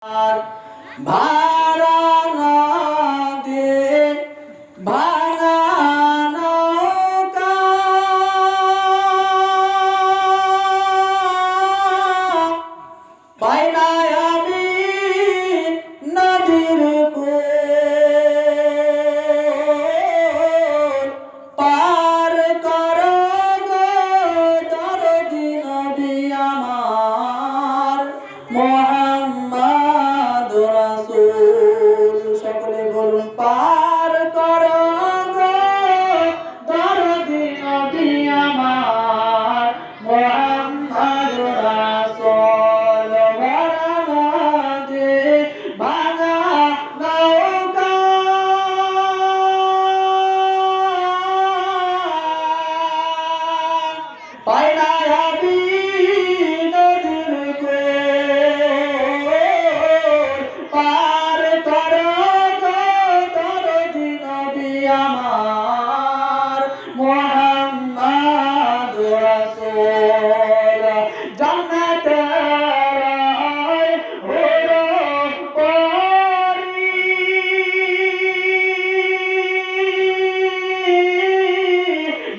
আর ভাড়া না দিয়ে ভাঙা নৌকা পাই না আমি নদীর কূল পার কর গো দরদি নবী আমার মুহাম্মদ রাসূল। সকলে বলুন পার কর গো দরদি নবী আমার মুহাম্মদ রাসূল। ভাঙা নৌকা পাই না আমি নদীর কূল পার কর গো দরদি নবী আমার মুহাম্মদ রাসূল। জান্নাতের হুর পরি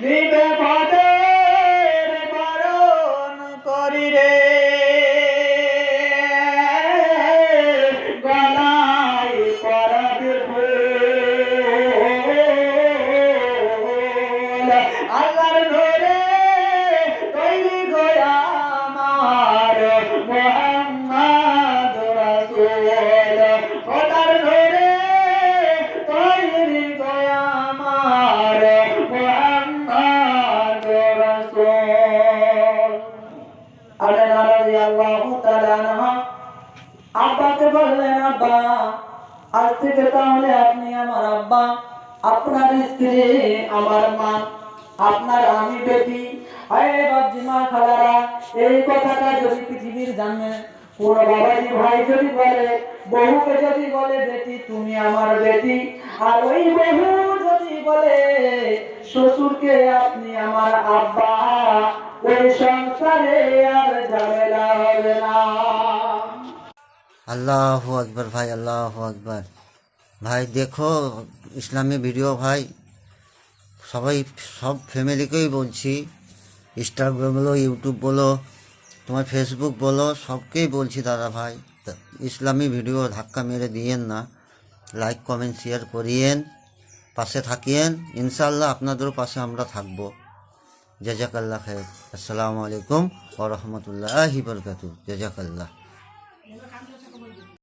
নিবে পদের বরণ করি রে গলায় পরাবে ফুল আল্লাহর নূরে তৈরি গয়া আমার মুহাম্মদ রাসূল। খোদার নূরে তৈরি গয়া আমার মুহাম্মদ রাসূল। আল্লাহ রাদিয়াল্লাহু তাআলা আনহা আব্বাকে বললেন, আব্বা আজ থেকে তাহলে আপনি আমার আব্বা, আপনার স্ত্রী আমার মা, আপনার আমি বেটি। আরে বাপজি মা খালারা, এই কথাটা যদি পৃথিবীর জানে কোন বাবাজি ভাই যদি বলে, বহুকে যদি বলে বেটি তুমি আমার বেটি, আর ওই বহু যদি বলে শ্বশুরকে আপনি আমার আব্বা, ওই সংসারে আর ঝামেলা হবে না। আল্লাহু আকবার ভাই, আল্লাহু আকবার ভাই। দেখো ইসলামী ভিডিও ভাই, সবাই সব ফ্যামিলিকেই বলছি, ইনস্টাগ্রাম বলো, ইউটিউব বলো, তোমার ফেসবুক বলো, সবকেই বলছি দাদা ভাই, ইসলামী ভিডিও ধাক্কা মেরে দিয়েন না, লাইক কমেন্ট শেয়ার করিয়েন, পাশে থাকিয়েন, ইনশাআল্লাহ আপনাদেরও পাশে আমরা থাকবো। জাযাকাল্লাহ খায়র। আসসালামু আলাইকুম ওয়া রাহমাতুল্লাহি ওয়া বারাকাতুহু। জাযাকাল্লাহ।